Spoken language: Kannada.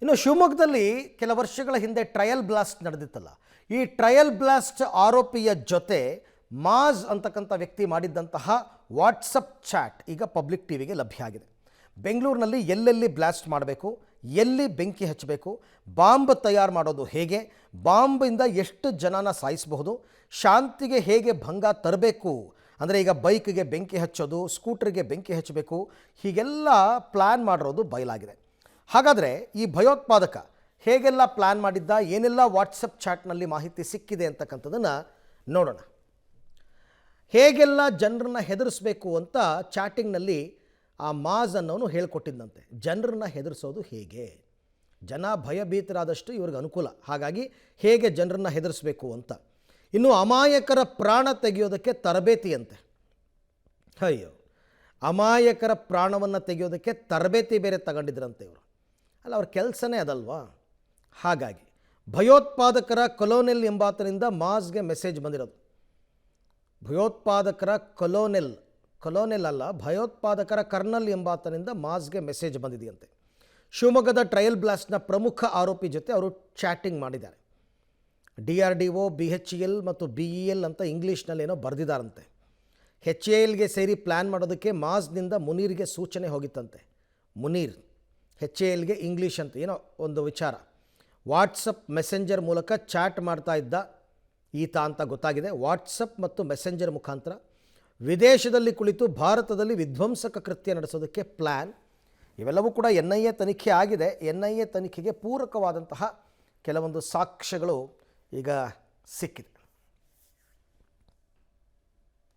ಇನ್ನು ಶಿವಮೊಗ್ಗದಲ್ಲಿ ಕೆಲ ವರ್ಷಗಳ ಹಿಂದೆ ಟ್ರಯಲ್ ಬ್ಲಾಸ್ಟ್ ನಡೆದಿತ್ತಲ್ಲ, ಈ ಟ್ರಯಲ್ ಬ್ಲಾಸ್ಟ್ ಆರೋಪಿಯ ಜೊತೆ ಮಾಜ್ ಅಂತಕ್ಕಂಥ ವ್ಯಕ್ತಿ ಮಾಡಿದ್ದಂತಹ ವಾಟ್ಸಪ್ ಚಾಟ್ ಈಗ ಪಬ್ಲಿಕ್ ಟಿವಿಗೆ ಲಭ್ಯ ಆಗಿದೆ. ಬೆಂಗಳೂರಿನಲ್ಲಿ ಎಲ್ಲೆಲ್ಲಿ ಬ್ಲಾಸ್ಟ್ ಮಾಡಬೇಕು, ಎಲ್ಲಿ ಬೆಂಕಿ ಹಚ್ಚಬೇಕು, ಬಾಂಬ್ ತಯಾರು ಮಾಡೋದು ಹೇಗೆ, ಬಾಂಬಿಂದ ಎಷ್ಟು ಜನನ ಸಾಯಿಸಬಹುದು, ಶಾಂತಿಗೆ ಹೇಗೆ ಭಂಗ ತರಬೇಕು, ಅಂದರೆ ಈಗ ಬೈಕ್ಗೆ ಬೆಂಕಿ ಹಚ್ಚೋದು, ಸ್ಕೂಟ್ರಿಗೆ ಬೆಂಕಿ ಹಚ್ಚಬೇಕು, ಹೀಗೆಲ್ಲ ಪ್ಲ್ಯಾನ್ ಮಾಡಿರೋದು ಬಯಲಾಗಿದೆ. ಹಾಗಾದರೆ ಈ ಭಯೋತ್ಪಾದಕ ಹೇಗೆಲ್ಲ ಪ್ಲ್ಯಾನ್ ಮಾಡಿದ್ದ, ಏನೆಲ್ಲ ವಾಟ್ಸಪ್ ಚಾಟ್ನಲ್ಲಿ ಮಾಹಿತಿ ಸಿಕ್ಕಿದೆ ಅಂತಕ್ಕಂಥದ್ದನ್ನು ನೋಡೋಣ. ಹೇಗೆಲ್ಲ ಜನರನ್ನ ಹೆದರಿಸಬೇಕು ಅಂತ ಚಾಟಿಂಗ್ನಲ್ಲಿ ಆ ಮಾಜ್ ಅನ್ನೋನು ಹೇಳ್ಕೊಟ್ಟಿದ್ದಂತೆ. ಜನರನ್ನ ಹೆದರಿಸೋದು ಹೇಗೆ, ಜನ ಭಯಭೀತರಾದಷ್ಟು ಇವ್ರಿಗೆ ಅನುಕೂಲ, ಹಾಗಾಗಿ ಹೇಗೆ ಜನರನ್ನ ಹೆದರಿಸಬೇಕು ಅಂತ. ಇನ್ನು ಅಮಾಯಕರ ಪ್ರಾಣ ತೆಗೆಯೋದಕ್ಕೆ ತರಬೇತಿಯಂತೆ. ಅಯ್ಯೋ, ಅಮಾಯಕರ ಪ್ರಾಣವನ್ನು ತೆಗೆಯೋದಕ್ಕೆ ತರಬೇತಿ ಬೇರೆ ತಗೊಂಡಿದ್ರಂತೆ ಇವರು. ಅಲ್ಲ, ಅವ್ರ ಕೆಲಸನೇ ಅದಲ್ವಾ. ಹಾಗಾಗಿ ಭಯೋತ್ಪಾದಕರ ಕೊಲೋನೆಲ್ ಎಂಬಾತನಿಂದ ಮಾಜ್ಗೆ ಮೆಸೇಜ್ ಬಂದಿರೋದು. ಭಯೋತ್ಪಾದಕರ ಕೊಲೋನೆಲ್ ಅಲ್ಲ, ಭಯೋತ್ಪಾದಕರ ಕರ್ನಲ್ ಎಂಬಾತನಿಂದ ಮಾಜ್ಗೆ ಮೆಸೇಜ್ ಬಂದಿದೆಯಂತೆ. ಶಿವಮೊಗ್ಗದ ಟ್ರಯಲ್ ಬ್ಲಾಸ್ಟ್ನ ಪ್ರಮುಖ ಆರೋಪಿ ಜೊತೆ ಅವರು ಚಾಟಿಂಗ್ ಮಾಡಿದ್ದಾರೆ. DRDO, BHEL ಮತ್ತು BEL ಅಂತ ಇಂಗ್ಲೀಷ್ನಲ್ಲೇನೋ ಬರೆದಿದ್ದಾರಂತೆ. HALಗೆ ಸೇರಿ ಪ್ಲ್ಯಾನ್ ಮಾಡೋದಕ್ಕೆ ಮಾಜ್ನಿಂದ ಮುನೀರ್ಗೆ ಸೂಚನೆ ಹೋಗಿತ್ತಂತೆ. ಮುನೀರ್ HALಗೆ ಇಂಗ್ಲೀಷ್ ಅಂತ ಏನೋ ಒಂದು ವಿಚಾರ. ವಾಟ್ಸಪ್ ಮೆಸೆಂಜರ್ ಮೂಲಕ ಚಾಟ್ ಮಾಡ್ತಾ ಇದ್ದ ಈತ ಅಂತ ಗೊತ್ತಾಗಿದೆ. ವಾಟ್ಸಪ್ ಮತ್ತು ಮೆಸೆಂಜರ್ ಮುಖಾಂತರ ವಿದೇಶದಲ್ಲಿ ಕುಳಿತು ಭಾರತದಲ್ಲಿ ವಿಧ್ವಂಸಕ ಕೃತ್ಯ ನಡೆಸೋದಕ್ಕೆ ಪ್ಲ್ಯಾನ್. ಇವೆಲ್ಲವೂ ಕೂಡ NIA ತನಿಖೆ ಆಗಿದೆ. NIA ತನಿಖೆಗೆ ಪೂರಕವಾದಂತಹ ಕೆಲವೊಂದು ಸಾಕ್ಷ್ಯಗಳು ಈಗ ಸಿಕ್ಕಿದೆ.